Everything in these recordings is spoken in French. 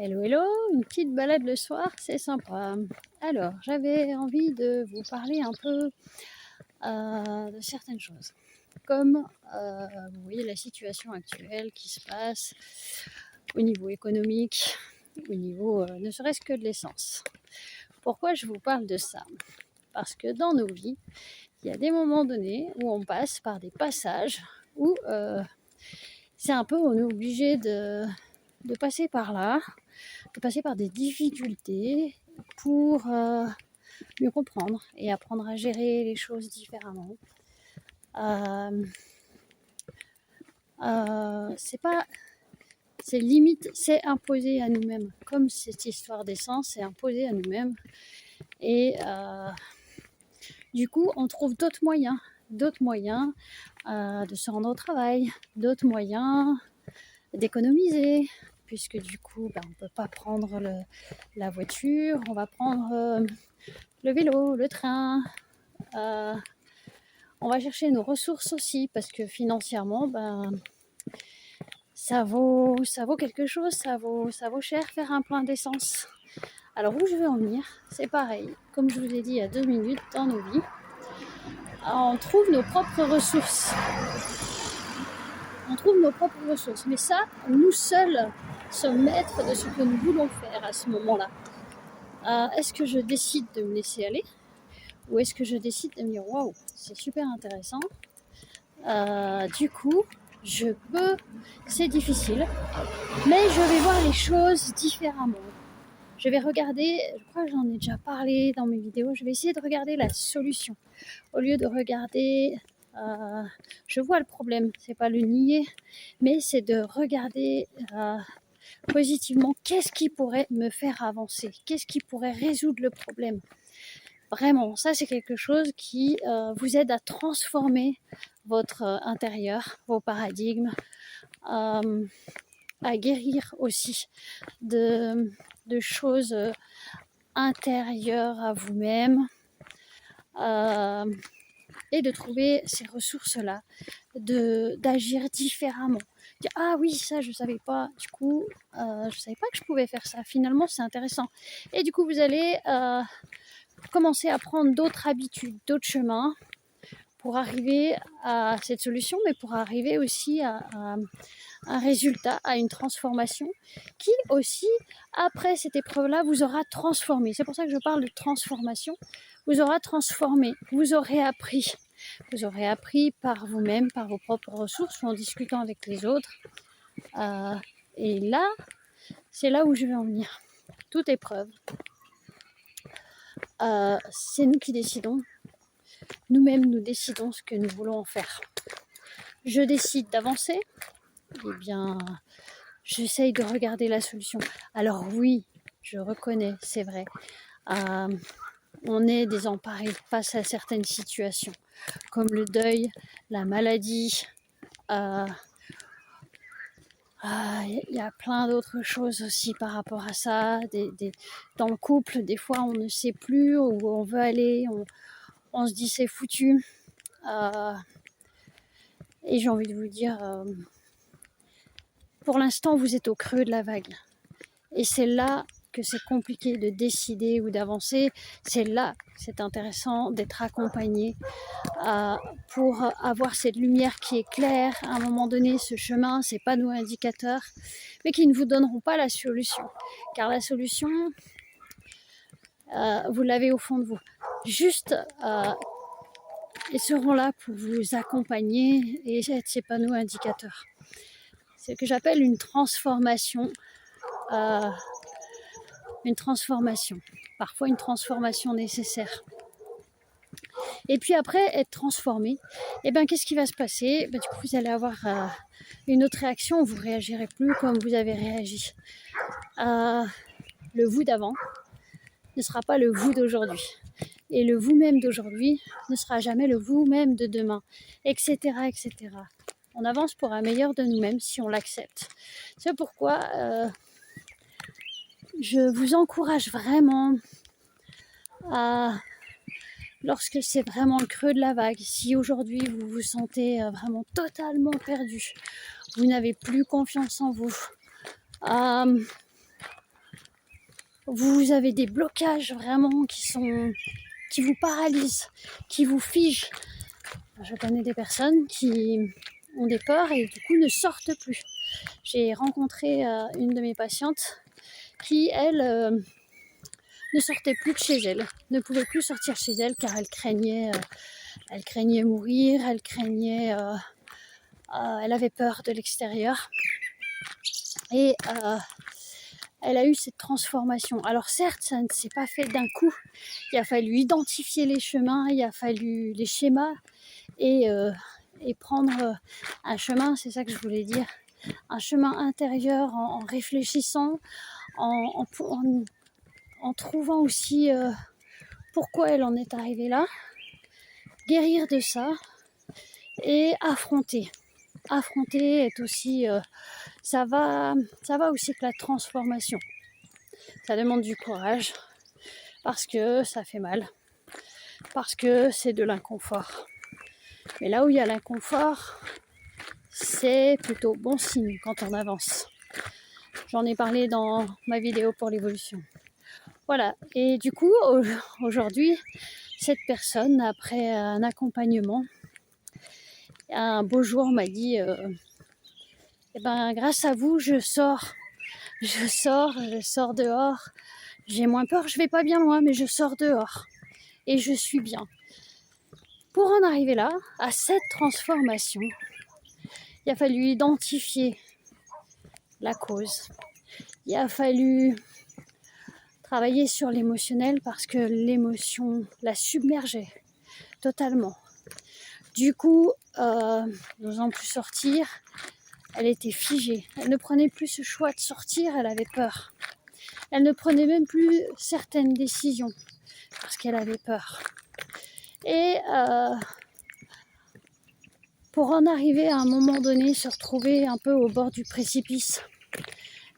Hello, hello, une petite balade le soir, c'est sympa. Alors, j'avais envie de vous parler un peu de certaines choses, comme vous voyez la situation actuelle qui se passe au niveau économique, au niveau ne serait-ce que de l'essence. Pourquoi je vous parle de ça? Parce que dans nos vies, il y a des moments donnés où on passe par des passages où c'est un peu, on est obligé de passer par là, de passer par des difficultés pour mieux comprendre et apprendre à gérer les choses différemment. C'est pas, c'est limite, c'est imposé à nous-mêmes. Comme cette histoire d'essence, c'est imposé à nous-mêmes. Et du coup, on trouve d'autres moyens de se rendre au travail, d'autres moyens d'économiser, puisque du coup, on ne peut pas prendre la voiture, on va prendre le vélo, le train. On va chercher nos ressources aussi, parce que financièrement, ça vaut quelque chose, ça vaut cher faire un plein d'essence. Alors où je veux en venir, c'est pareil. Comme je vous ai dit il y a 2 minutes, dans nos vies, on trouve nos propres ressources. Mais ça, nous seuls sommes maîtres de ce que nous voulons faire à ce moment-là. Est-ce que je décide de me laisser aller, ou est-ce que je décide de me dire waouh, c'est super intéressant, du coup c'est difficile, mais je vais voir les choses différemment. Je vais regarder, je crois que j'en ai déjà parlé dans mes vidéos, je vais essayer de regarder la solution au lieu de regarder je vois le problème, c'est pas le nier, mais c'est de regarder positivement qu'est-ce qui pourrait me faire avancer, qu'est-ce qui pourrait résoudre le problème. Vraiment, ça c'est quelque chose qui vous aide à transformer votre intérieur, vos paradigmes, à guérir aussi de choses intérieures à vous-même, et de trouver ces ressources-là, d'agir différemment. Dire, ah oui, ça je savais pas, du coup je savais pas que je pouvais faire ça, finalement c'est intéressant. Et du coup vous allez commencer à prendre d'autres habitudes, d'autres chemins pour arriver à cette solution, mais pour arriver aussi à un résultat, à une transformation qui aussi, après cette épreuve-là, vous aura transformé. C'est pour ça que je parle de transformation. Vous aura transformé, vous aurez appris. Vous aurez appris par vous-même, par vos propres ressources, ou en discutant avec les autres. Et là, c'est là où je vais en venir. Toute épreuve, c'est nous qui décidons. Nous-mêmes, nous décidons ce que nous voulons en faire. Je décide d'avancer, eh bien, j'essaye de regarder la solution. Alors oui, je reconnais, c'est vrai, on est désemparé face à certaines situations, comme le deuil, la maladie. Il y a plein d'autres choses aussi par rapport à ça. Dans le couple, des fois, on ne sait plus où on veut aller. On se dit c'est foutu. Et j'ai envie de vous dire, pour l'instant, vous êtes au creux de la vague. Et c'est là que c'est compliqué de décider ou d'avancer. C'est là que c'est intéressant d'être accompagné pour avoir cette lumière qui éclaire à un moment donné ce chemin, ces panneaux indicateurs, mais qui ne vous donneront pas la solution. Car la solution, vous l'avez au fond de vous. Juste, ils seront là pour vous accompagner et être ces panneaux indicateurs. C'est ce que j'appelle une transformation. Parfois une transformation nécessaire. Et puis après être transformé, qu'est-ce qui va se passer? Du coup, vous allez avoir une autre réaction, vous ne réagirez plus comme vous avez réagi. Le vous d'avant ne sera pas le vous d'aujourd'hui. Et le vous-même d'aujourd'hui ne sera jamais le vous-même de demain, etc., etc. On avance pour un meilleur de nous-mêmes si on l'accepte. C'est pourquoi je vous encourage vraiment à, lorsque c'est vraiment le creux de la vague, si aujourd'hui vous vous sentez vraiment totalement perdu, vous n'avez plus confiance en vous, vous avez des blocages vraiment qui vous paralysent, qui vous figent. Je connais des personnes qui ont des peurs et du coup ne sortent plus. J'ai rencontré une de mes patientes qui, elle, ne sortait plus de chez elle, ne pouvait plus sortir chez elle car elle craignait mourir, elle avait peur de l'extérieur. Et elle a eu cette transformation. Alors certes, ça ne s'est pas fait d'un coup. Il a fallu identifier les chemins, il a fallu les schémas et prendre un chemin, c'est ça que je voulais dire, un chemin intérieur en réfléchissant, en trouvant aussi pourquoi elle en est arrivée là, guérir de ça et affronter. Affronter est aussi, ça va aussi avec la transformation. Ça demande du courage parce que ça fait mal, parce que c'est de l'inconfort. Mais là où il y a l'inconfort, c'est plutôt bon signe quand on avance. J'en ai parlé dans ma vidéo pour l'évolution. Voilà, et du coup, aujourd'hui, cette personne, après un accompagnement, un beau jour m'a dit eh ben, grâce à vous, je sors dehors. J'ai moins peur, je vais pas bien loin, mais je sors dehors et je suis bien. Pour en arriver là, à cette transformation, il a fallu identifier la cause. Il a fallu travailler sur l'émotionnel parce que l'émotion la submergeait totalement. Du coup, n'osant plus sortir, elle était figée. Elle ne prenait plus ce choix de sortir, elle avait peur. Elle ne prenait même plus certaines décisions parce qu'elle avait peur. Et pour en arriver à un moment donné, se retrouver un peu au bord du précipice.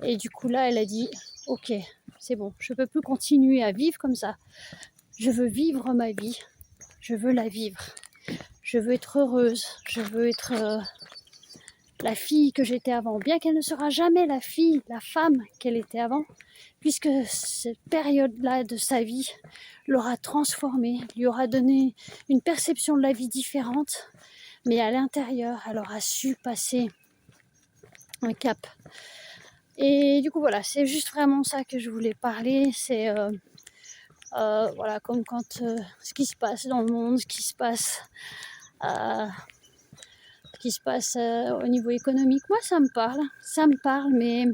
Et du coup là, elle a dit, ok, c'est bon, je ne peux plus continuer à vivre comme ça. Je veux vivre ma vie, je veux la vivre. Je veux être heureuse, je veux être la fille que j'étais avant, bien qu'elle ne sera jamais la fille, la femme qu'elle était avant, puisque cette période-là de sa vie l'aura transformée, lui aura donné une perception de la vie différente, mais à l'intérieur, elle aura su passer un cap. Et du coup, voilà, c'est juste vraiment ça que je voulais parler, c'est voilà, comme quand ce qui se passe dans le monde, ce qui se passe au niveau économique, moi ça me parle, mais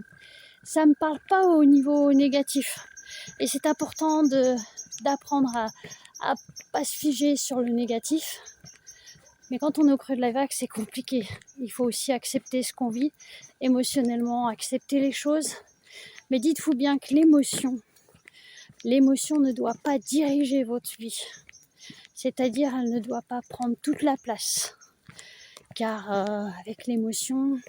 ça me parle pas au niveau négatif. Et c'est important d'apprendre à pas se figer sur le négatif. Mais quand on est au creux de la vague, c'est compliqué. Il faut aussi accepter ce qu'on vit émotionnellement, accepter les choses. Mais dites-vous bien que l'émotion ne doit pas diriger votre vie. C'est-à-dire, elle ne doit pas prendre toute la place. Car avec l'émotion,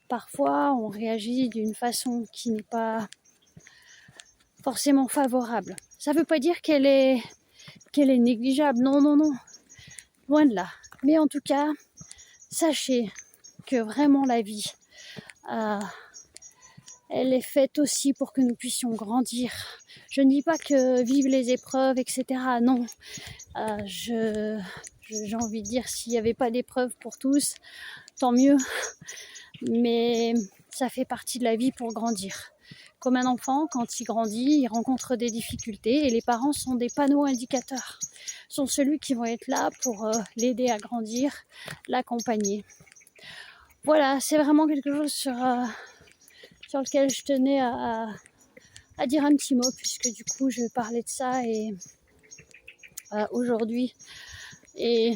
parfois on réagit d'une façon qui n'est pas forcément favorable. Ça ne veut pas dire qu'elle est négligeable, non, loin de là. Mais en tout cas, sachez que vraiment la vie, elle est faite aussi pour que nous puissions grandir. Je ne dis pas que vivre les épreuves, etc. Non, j'ai envie de dire, s'il n'y avait pas d'épreuves pour tous, tant mieux. Mais ça fait partie de la vie pour grandir. Comme un enfant, quand il grandit, il rencontre des difficultés et les parents sont des panneaux indicateurs. Sont ceux qui vont être là pour l'aider à grandir, l'accompagner. Voilà, c'est vraiment quelque chose sur lequel je tenais à dire un petit mot, puisque du coup je parlais de ça et aujourd'hui. Et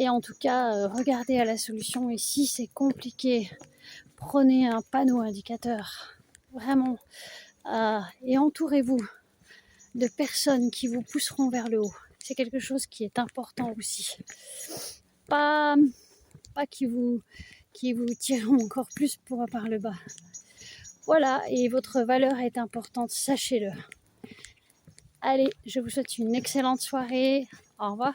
en tout cas, regardez à la solution. Et si c'est compliqué, prenez un panneau indicateur. Vraiment. Et entourez-vous de personnes qui vous pousseront vers le haut. C'est quelque chose qui est important aussi. Pas qui vous tireront encore plus par le bas. Voilà, et votre valeur est importante, sachez-le. Allez, je vous souhaite une excellente soirée. Au revoir.